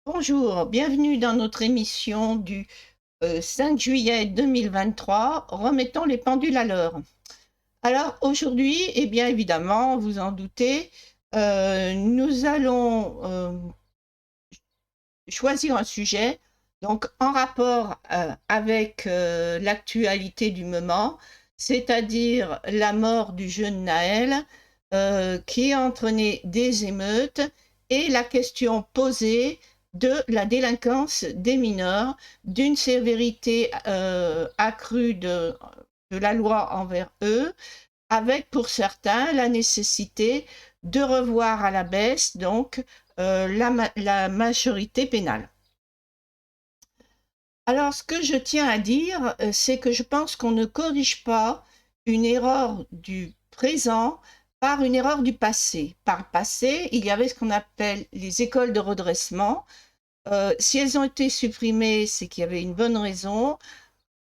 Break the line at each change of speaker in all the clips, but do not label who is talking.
Bonjour, bienvenue dans notre émission du 5 juillet 2023, remettons les pendules à l'heure. Alors aujourd'hui, eh bien évidemment, vous en doutez, nous allons choisir un sujet donc en rapport avec l'actualité du moment, c'est-à-dire la mort du jeune Naël qui a entraîné des émeutes et la question posée de la délinquance des mineurs, d'une sévérité accrue de la loi envers eux, avec pour certains la nécessité de revoir à la baisse donc la majorité pénale. Alors, ce que je tiens à dire, c'est que je pense qu'on ne corrige pas une erreur du présent par une erreur du passé. Par le passé, il y avait ce qu'on appelle les écoles de redressement. Si elles ont été supprimées, c'est qu'il y avait une bonne raison.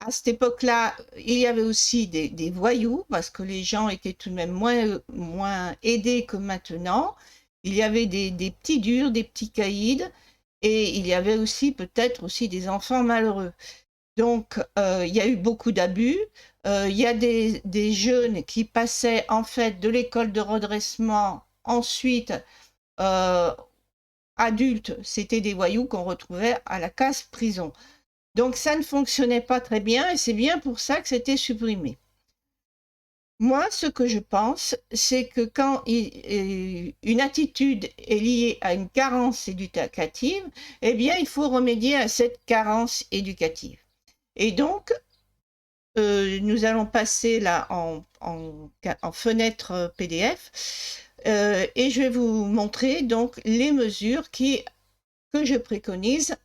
À cette époque-là, il y avait aussi des voyous, parce que les gens étaient tout de même moins aidés que maintenant. Il y avait des petits durs, des petits caïds, et il y avait aussi peut-être aussi des enfants malheureux. Donc, il y a eu beaucoup d'abus. Il y a des jeunes qui passaient en fait de l'école de redressement, ensuite adultes, c'était des voyous qu'on retrouvait à la case prison. Donc ça ne fonctionnait pas très bien et c'est bien pour ça que c'était supprimé. Moi, ce que je pense, c'est que quand une attitude est liée à une carence éducative, eh bien, il faut remédier à cette carence éducative. Et donc, nous allons passer là en fenêtre PDF et je vais vous montrer donc les mesures que je préconise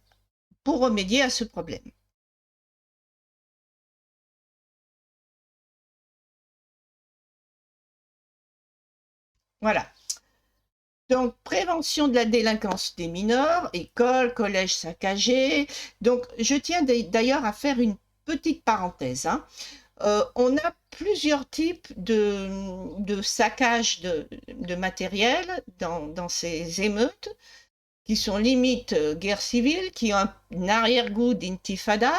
pour remédier à ce problème. Voilà. Donc, prévention de la délinquance des mineurs, école, collège saccagé. Donc, je tiens d'ailleurs à faire une petite parenthèse, hein. On a plusieurs types de saccage de matériel dans ces émeutes qui sont limite guerre civile, qui ont un arrière-goût d'intifada.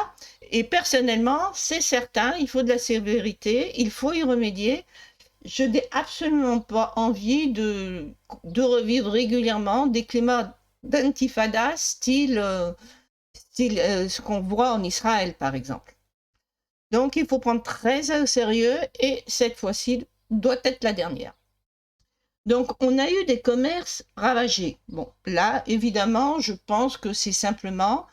Et personnellement, c'est certain, il faut de la sévérité, il faut y remédier. Je n'ai absolument pas envie de revivre régulièrement des climats d'intifada style ce qu'on voit en Israël, par exemple. Donc, il faut prendre très au sérieux et cette fois-ci doit être la dernière. Donc, on a eu des commerces ravagés. Bon, là, évidemment, je pense que c'est simplement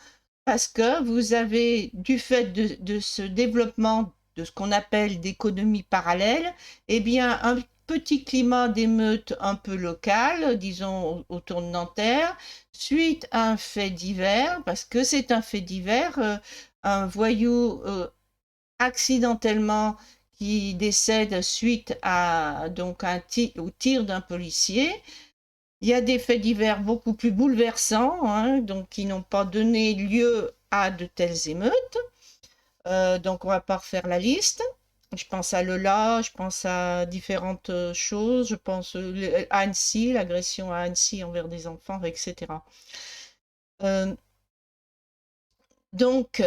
parce que vous avez, du fait de ce développement de ce qu'on appelle d'économie parallèle, eh bien, un petit climat d'émeute un peu local, disons autour de Nanterre, suite à un fait divers, parce que c'est un fait divers, un voyou accidentellement qui décède suite à donc au tir d'un policier. Il y a des faits divers beaucoup plus bouleversants, hein, donc qui n'ont pas donné lieu à de telles émeutes. Donc on va pas refaire la liste. Je pense à Lola, je pense à différentes choses, je pense à Annecy, l'agression à Annecy envers des enfants, etc. Euh, Donc,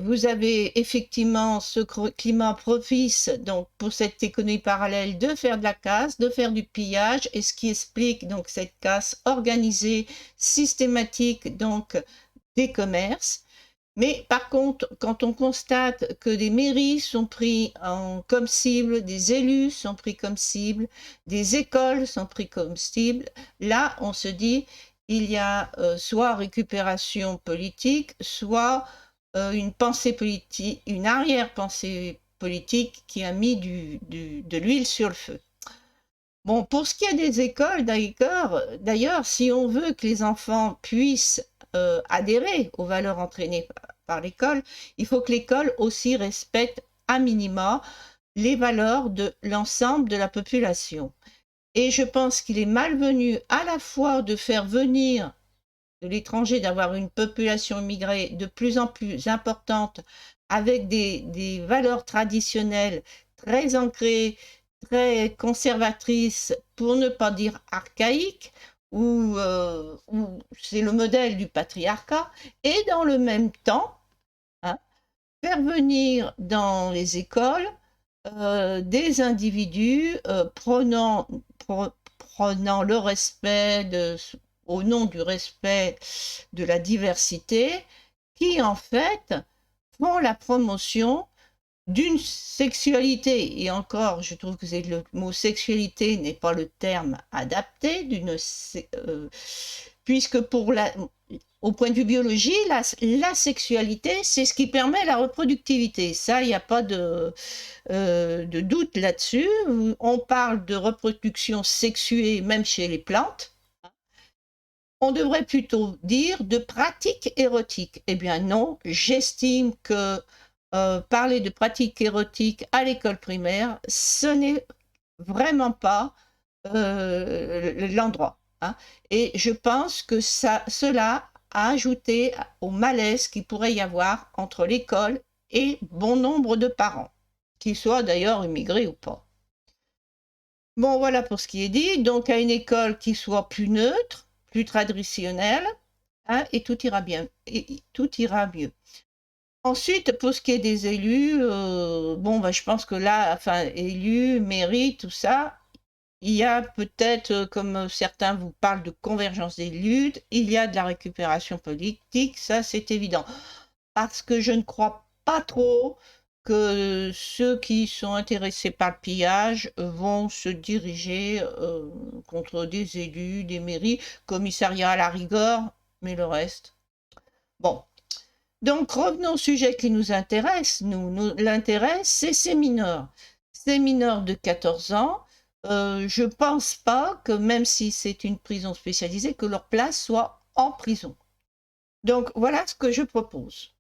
vous avez effectivement ce climat propice donc, pour cette économie parallèle de faire de la casse, de faire du pillage, et ce qui explique donc cette casse organisée, systématique donc des commerces. Mais par contre, quand on constate que des mairies sont pris comme cible, des élus sont pris comme cible, des écoles sont pris comme cible, là, on se dit il y a soit récupération politique, soit une pensée politique, une arrière-pensée politique qui a mis de l'huile sur le feu. Bon, pour ce qui est des écoles, d'ailleurs, si on veut que les enfants puissent adhérer aux valeurs entraînées par l'école, il faut que l'école aussi respecte à minima les valeurs de l'ensemble de la population. Et je pense qu'il est malvenu à la fois de faire venir de l'étranger, d'avoir une population immigrée de plus en plus importante avec des valeurs traditionnelles très ancrées, très conservatrices, pour ne pas dire archaïques, où c'est le modèle du patriarcat, et dans le même temps, hein, faire venir dans les écoles des individus prenant le respect au nom du respect de la diversité, qui en fait font la promotion d'une sexualité, et encore, je trouve que le mot sexualité n'est pas le terme adapté, puisque au point de vue biologie, la sexualité, c'est ce qui permet la reproductivité. Ça, il n'y a pas de doute là-dessus. On parle de reproduction sexuée même chez les plantes. On devrait plutôt dire de pratique érotique. Eh bien non, j'estime que parler de pratique érotique à l'école primaire, ce n'est vraiment pas l'endroit. Hein. Et je pense que cela a ajouté au malaise qu'il pourrait y avoir entre l'école et bon nombre de parents, qu'ils soient d'ailleurs immigrés ou pas. Bon, voilà pour ce qui est dit. Donc, à une école qui soit plus neutre, plus traditionnelle, hein, et tout ira bien. Et tout ira mieux. Ensuite, pour ce qui est des élus, bon, bah, je pense que là, enfin, élus, mairie, tout ça, il y a peut-être, comme certains vous parlent de convergence des luttes, il y a de la récupération politique, ça c'est évident. Parce que je ne crois pas trop que ceux qui sont intéressés par le pillage vont se diriger contre des élus, des mairies, commissariat à la rigueur, mais le reste. Bon, donc revenons au sujet qui nous intéresse. L'intérêt, c'est ces mineurs. Ces mineurs de 14 ans, je ne pense pas que même si c'est une prison spécialisée, que leur place soit en prison. Donc voilà ce que je propose.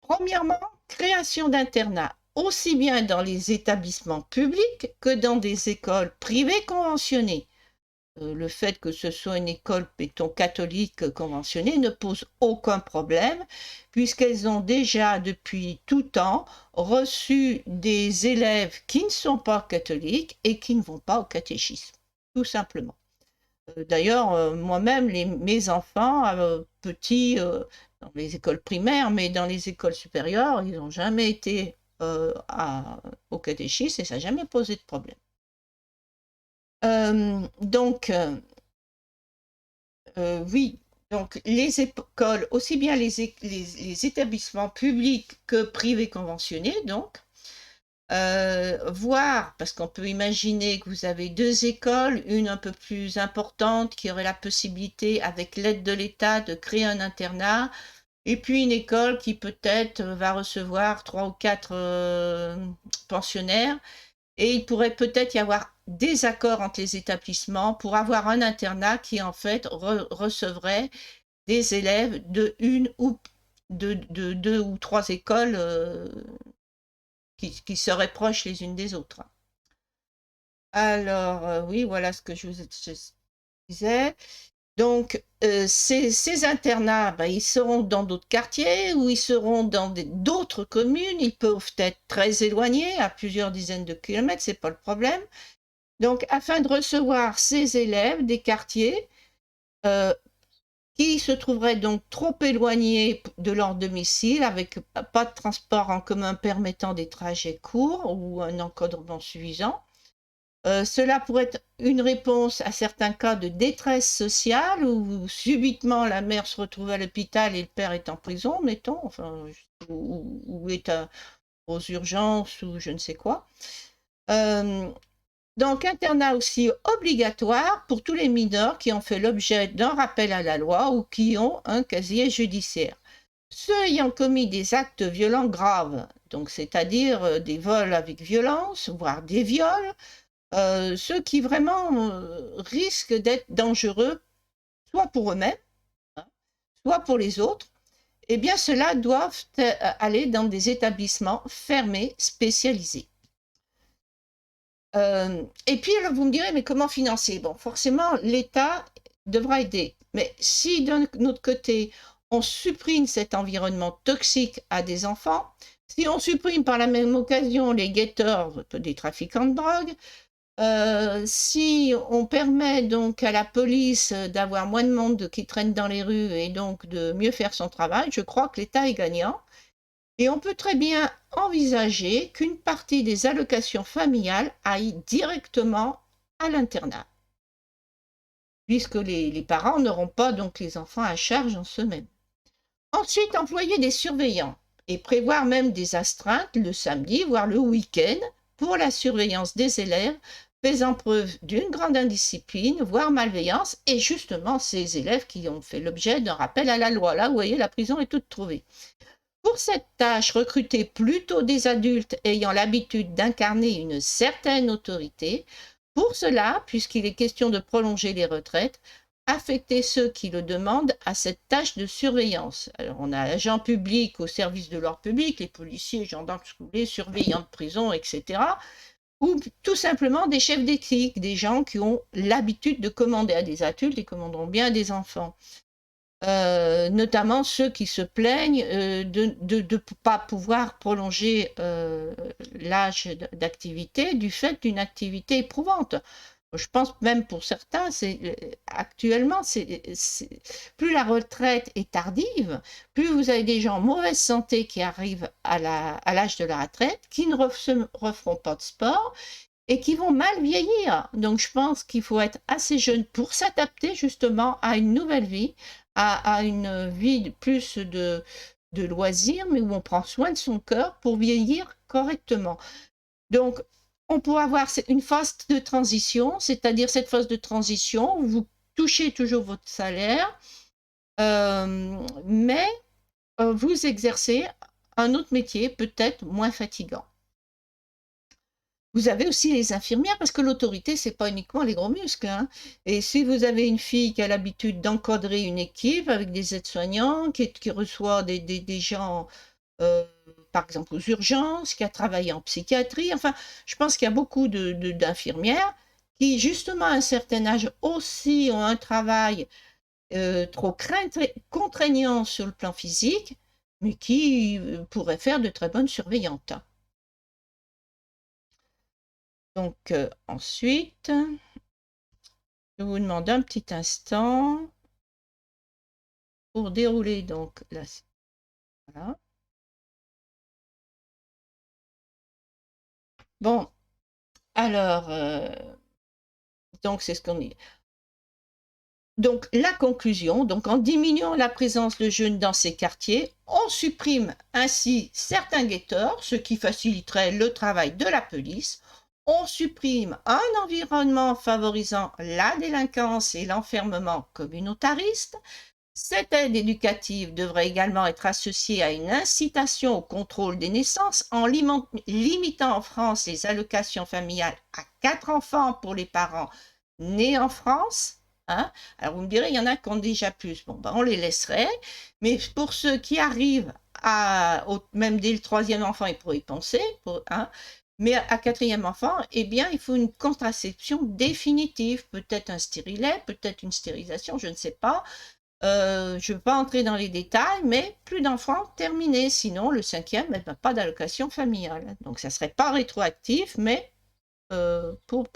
Premièrement, création d'internats, aussi bien dans les établissements publics que dans des écoles privées conventionnées. Le fait que ce soit une école, mettons, catholique conventionnée ne pose aucun problème, puisqu'elles ont déjà, depuis tout temps, reçu des élèves qui ne sont pas catholiques et qui ne vont pas au catéchisme, tout simplement. D'ailleurs, moi-même, mes enfants, petits, dans les écoles primaires, mais dans les écoles supérieures, ils n'ont jamais été au catéchisme et ça n'a jamais posé de problème. Donc, oui, donc les écoles, aussi bien les établissements publics que privés conventionnés, donc, voir, parce qu'on peut imaginer que vous avez deux écoles, une un peu plus importante qui aurait la possibilité, avec l'aide de l'État, de créer un internat, et puis une école qui peut-être va recevoir 3 ou 4 pensionnaires, et il pourrait peut-être y avoir des accords entre les établissements pour avoir un internat qui en fait recevrait des élèves de une ou de deux ou trois écoles qui seraient proches les unes des autres. Alors, oui, voilà ce que je vous disais. Donc, ces internats, ben, ils seront dans d'autres quartiers ou ils seront dans d'autres communes. Ils peuvent être très éloignés, à plusieurs dizaines de kilomètres, c'est pas le problème. Donc, afin de recevoir ces élèves des quartiers qui se trouveraient donc trop éloignés de leur domicile, avec pas de transport en commun permettant des trajets courts ou un encadrement suffisant, cela pourrait être une réponse à certains cas de détresse sociale où subitement la mère se retrouve à l'hôpital et le père est en prison, mettons, enfin, ou est aux urgences ou je ne sais quoi. Donc, internat aussi obligatoire pour tous les mineurs qui ont fait l'objet d'un rappel à la loi ou qui ont un casier judiciaire. Ceux ayant commis des actes violents graves, donc c'est-à-dire des vols avec violence, voire des viols, ceux qui vraiment risquent d'être dangereux, soit pour eux-mêmes, hein, soit pour les autres, eh bien ceux-là doivent aller dans des établissements fermés, spécialisés. Et puis alors vous me direz, mais comment financer? Bon, forcément, l'État devra aider. Mais si d'un autre côté, on supprime cet environnement toxique à des enfants, si on supprime par la même occasion les guetteurs des trafiquants de drogue, Si on permet donc à la police d'avoir moins de monde qui traîne dans les rues et donc de mieux faire son travail, je crois que l'État est gagnant. Et on peut très bien envisager qu'une partie des allocations familiales aille directement à l'internat, puisque les parents n'auront pas donc les enfants à charge en semaine. Ensuite, employer des surveillants et prévoir même des astreintes le samedi, voire le week-end, pour la surveillance des élèves faisant preuve d'une grande indiscipline, voire malveillance, et justement ces élèves qui ont fait l'objet d'un rappel à la loi. Là, vous voyez, la prison est toute trouvée. Pour cette tâche, recruter plutôt des adultes ayant l'habitude d'incarner une certaine autorité. Pour cela, puisqu'il est question de prolonger les retraites, affecter ceux qui le demandent à cette tâche de surveillance. Alors, on a agents publics au service de l'ordre public, les policiers, gendarmes, les surveillants de prison, etc. Ou tout simplement des chefs d'équipe, des gens qui ont l'habitude de commander à des adultes et commanderont bien à des enfants. Notamment ceux qui se plaignent de ne pas pouvoir prolonger l'âge d'activité du fait d'une activité éprouvante. Je pense même pour certains, actuellement, plus la retraite est tardive, plus vous avez des gens en mauvaise santé qui arrivent à l'âge de la retraite, qui ne referont pas de sport et qui vont mal vieillir. Donc je pense qu'il faut être assez jeune pour s'adapter justement à une nouvelle vie, à une vie plus de loisirs, mais où on prend soin de son cœur pour vieillir correctement. Donc, on pourra avoir une phase de transition, c'est-à-dire cette phase de transition où vous touchez toujours votre salaire, mais vous exercez un autre métier peut-être moins fatigant. Vous avez aussi les infirmières, parce que l'autorité, c'est pas uniquement les gros muscles, hein. Et si vous avez une fille qui a l'habitude d'encadrer une équipe avec des aides-soignants, qui reçoit des gens, par exemple, aux urgences, qui a travaillé en psychiatrie, enfin, je pense qu'il y a beaucoup d'infirmières qui, justement, à un certain âge aussi, ont un travail trop contraignant sur le plan physique, mais qui pourraient faire de très bonnes surveillantes. Donc, ensuite, je vous demande un petit instant pour dérouler donc la... Voilà. Bon, alors, donc c'est ce qu'on dit. Donc, la conclusion, donc en diminuant la présence de jeunes dans ces quartiers, on supprime ainsi certains guetteurs, ce qui faciliterait le travail de la police. On supprime un environnement favorisant la délinquance et l'enfermement communautariste. Cette aide éducative devrait également être associée à une incitation au contrôle des naissances en limitant en France les allocations familiales à 4 enfants pour les parents nés en France. Hein. Alors vous me direz, il y en a qui ont déjà plus. Bon, ben on les laisserait. Mais pour ceux qui arrivent même dès le 3e enfant, ils pourraient y penser. Hein. Mais à 4e enfant, eh bien, il faut une contraception définitive. Peut-être un stérilet, peut-être une stérilisation, je ne sais pas. Je ne veux pas entrer dans les détails, mais plus d'enfants, terminé. Sinon, le 5e, eh ben, pas d'allocation familiale. Donc, ça ne serait pas rétroactif, mais pour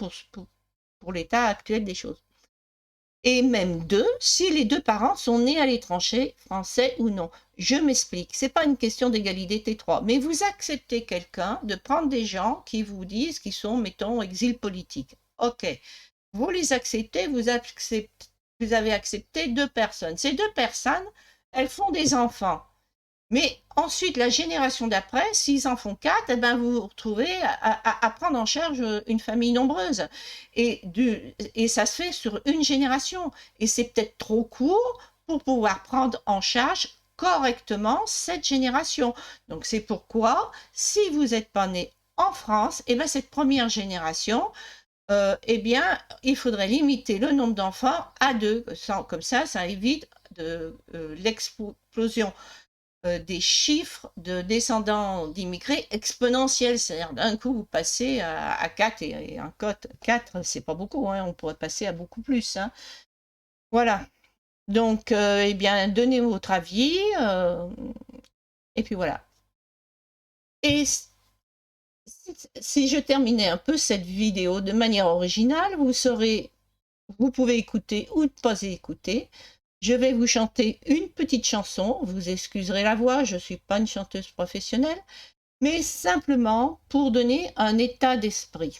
l'état actuel des choses. Et même 2, si les 2 parents sont nés à l'étranger, français ou non. Je m'explique, ce n'est pas une question d'égalité T3, mais vous acceptez quelqu'un de prendre des gens qui vous disent qu'ils sont, mettons, exil politique. Ok, vous les acceptez, vous avez accepté 2 personnes. Ces 2 personnes, elles font des enfants. Mais ensuite, la génération d'après, s'ils en font 4, eh ben, vous vous retrouvez à prendre en charge une famille nombreuse. Et ça se fait sur une génération. Et c'est peut-être trop court pour pouvoir prendre en charge correctement cette génération. Donc c'est pourquoi, si vous n'êtes pas né en France, eh ben, cette première génération, eh bien, il faudrait limiter le nombre d'enfants à 2. Comme ça évite l'explosion des chiffres de descendants d'immigrés exponentiels. C'est-à-dire d'un coup, vous passez à 4 et un code 4, c'est pas beaucoup. Hein, on pourrait passer à beaucoup plus. Hein. Voilà. Donc, eh bien, donnez votre avis. Et puis voilà. Et si je terminais un peu cette vidéo de manière originale, vous pouvez écouter ou ne pas écouter. Je vais vous chanter une petite chanson, vous excuserez la voix, je ne suis pas une chanteuse professionnelle, mais simplement pour donner un état d'esprit.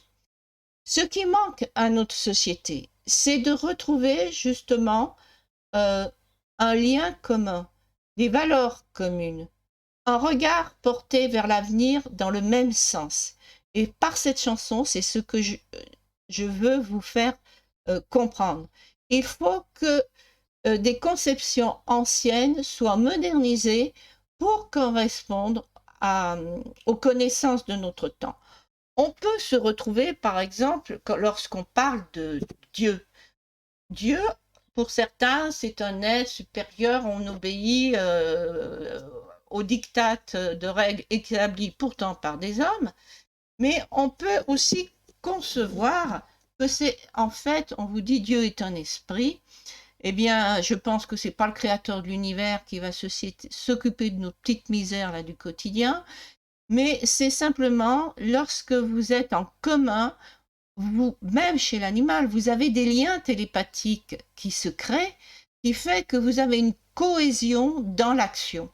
Ce qui manque à notre société, c'est de retrouver justement un lien commun, des valeurs communes, un regard porté vers l'avenir dans le même sens. Et par cette chanson, c'est ce que je veux vous faire comprendre. Il faut que des conceptions anciennes soient modernisées pour correspondre aux connaissances de notre temps. On peut se retrouver, par exemple, lorsqu'on parle de Dieu. Dieu, pour certains, c'est un être supérieur, on obéit aux dictates de règles établies pourtant par des hommes, mais on peut aussi concevoir que c'est, en fait, on vous dit Dieu est un esprit, eh bien, je pense que c'est pas le créateur de l'univers qui va s'occuper de nos petites misères là du quotidien, mais c'est simplement lorsque vous êtes en commun, vous, même chez l'animal, vous avez des liens télépathiques qui se créent, qui fait que vous avez une cohésion dans l'action.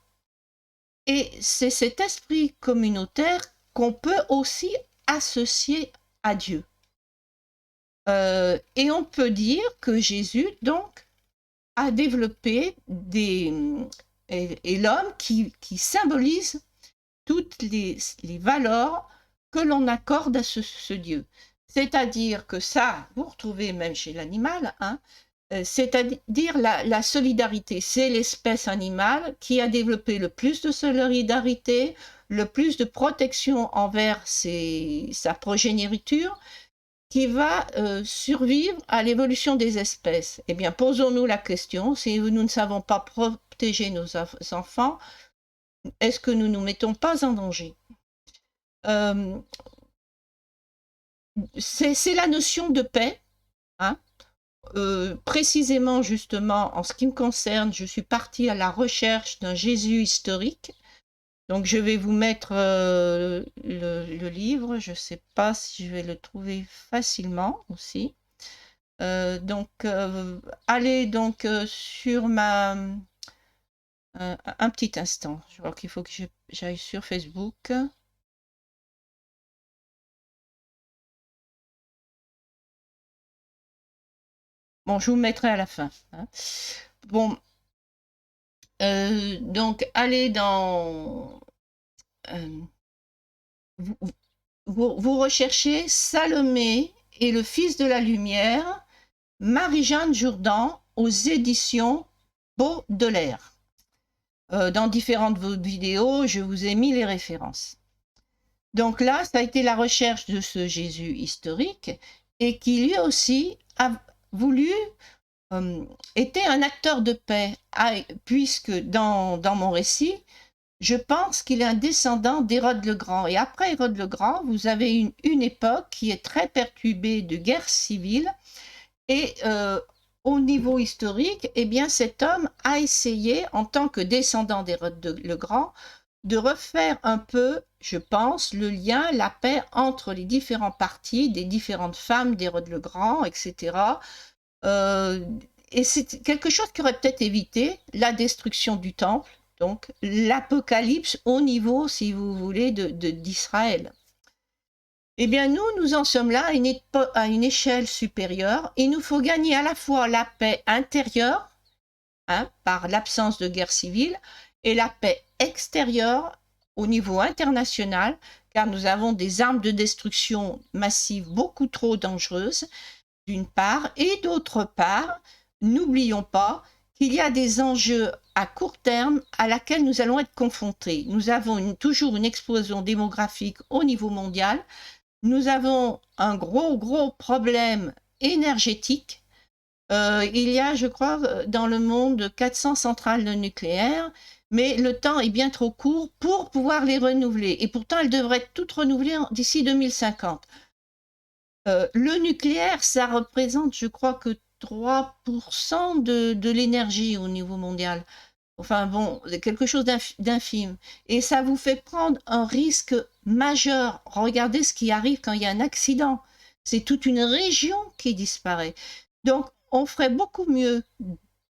Et c'est cet esprit communautaire qu'on peut aussi associer à Dieu. Et on peut dire que Jésus, donc, a développé et l'homme qui symbolise toutes les valeurs que l'on accorde à ce Dieu. C'est-à-dire que ça, vous retrouvez même chez l'animal, hein, c'est-à-dire la solidarité. C'est l'espèce animale qui a développé le plus de solidarité, le plus de protection envers sa progéniture, qui va survivre à l'évolution des espèces. Eh bien, posons-nous la question, si nous ne savons pas protéger nos enfants, est-ce que nous ne nous mettons pas en danger? C'est la notion de paix, hein. Précisément, justement, en ce qui me concerne, je suis partie à la recherche d'un Jésus historique. Donc, je vais vous mettre le livre. Je ne sais pas si je vais le trouver facilement aussi. Allez donc sur un petit instant. Je crois qu'il faut que j'aille sur Facebook. Bon, je vous mettrai à la fin, hein. Bon, donc allez dans... vous recherchez Salomé et le Fils de la Lumière, Marie-Jeanne Jourdan, aux éditions Baudelaire. Dans différentes vidéos, je vous ai mis les références. Donc là, ça a été la recherche de ce Jésus historique et qui lui aussi a voulu était un acteur de paix, puisque dans mon récit, je pense qu'il est un descendant d'Hérode le Grand. Et après Hérode le Grand, vous avez une époque qui est très perturbée de guerre civile. Et au niveau historique, eh bien, cet homme a essayé, en tant que descendant d'Hérode le Grand, de refaire un peu, je pense, le lien, la paix entre les différents partis, des différentes femmes d'Hérode le Grand, etc. Et c'est quelque chose qui aurait peut-être évité la destruction du temple, donc l'apocalypse au niveau, si vous voulez, d'Israël. Eh bien, nous en sommes là à une échelle supérieure. Il nous faut gagner à la fois la paix intérieure, hein, par l'absence de guerre civile, et la paix extérieure au niveau international, car nous avons des armes de destruction massive beaucoup trop dangereuses, d'une part, et d'autre part, n'oublions pas qu'il y a des enjeux à court terme à laquelle nous allons être confrontés. Nous avons toujours une explosion démographique au niveau mondial. Nous avons un gros problème énergétique. Il y a, je crois, dans le monde 400 centrales nucléaires, mais le temps est bien trop court pour pouvoir les renouveler. Et pourtant, elles devraient être toutes renouvelées d'ici 2050. Le nucléaire, ça représente, je crois que 3% de l'énergie au niveau mondial. Enfin bon, quelque chose d'infime. Et ça vous fait prendre un risque majeur. Regardez ce qui arrive quand il y a un accident. C'est toute une région qui disparaît. Donc, on ferait beaucoup mieux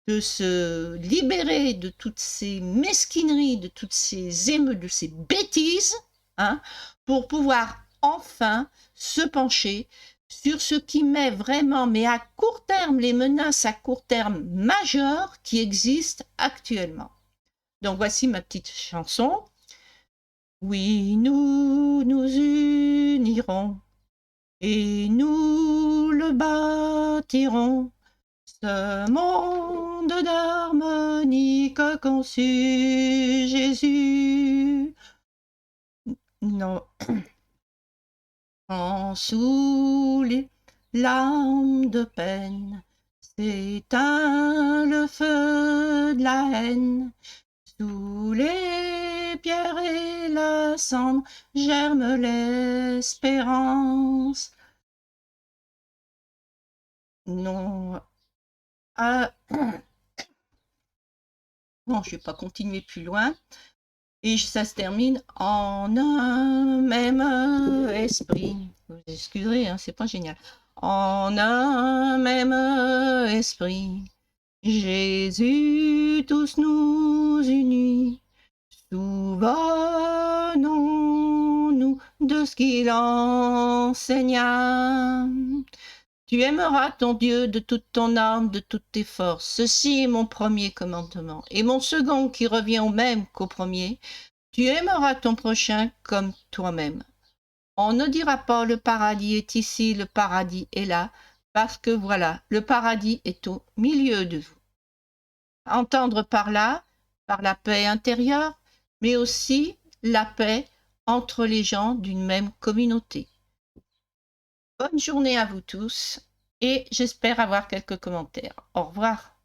de se libérer de toutes ces mesquineries, de toutes ces émeutes, de ces bêtises, hein, pour pouvoir enfin se pencher sur ce qui met vraiment, mais à court terme, les menaces à court terme majeures qui existent actuellement. Donc voici ma petite chanson. Oui, nous nous unirons et nous le bâtirons, ce monde d'harmonie qu'a conçu Jésus. Non, en sous les larmes de peine, s'éteint le feu de la haine. Sous les pierres et la cendre germe l'espérance. Non, ah, bon, je ne vais pas continuer plus loin. Et ça se termine en un même esprit. Vous excuserez, hein, c'est pas génial. En un même esprit, Jésus tous nous unit. Souvenons-nous de ce qu'il enseigna. Tu aimeras ton Dieu de toute ton âme, de toutes tes forces. Ceci est mon premier commandement. Et mon second qui revient au même qu'au premier. Tu aimeras ton prochain comme toi-même. On ne dira pas le paradis est ici, le paradis est là, parce que voilà, le paradis est au milieu de vous. Entendre par là, par la paix intérieure, mais aussi la paix entre les gens d'une même communauté. Bonne journée à vous tous et j'espère avoir quelques commentaires. Au revoir.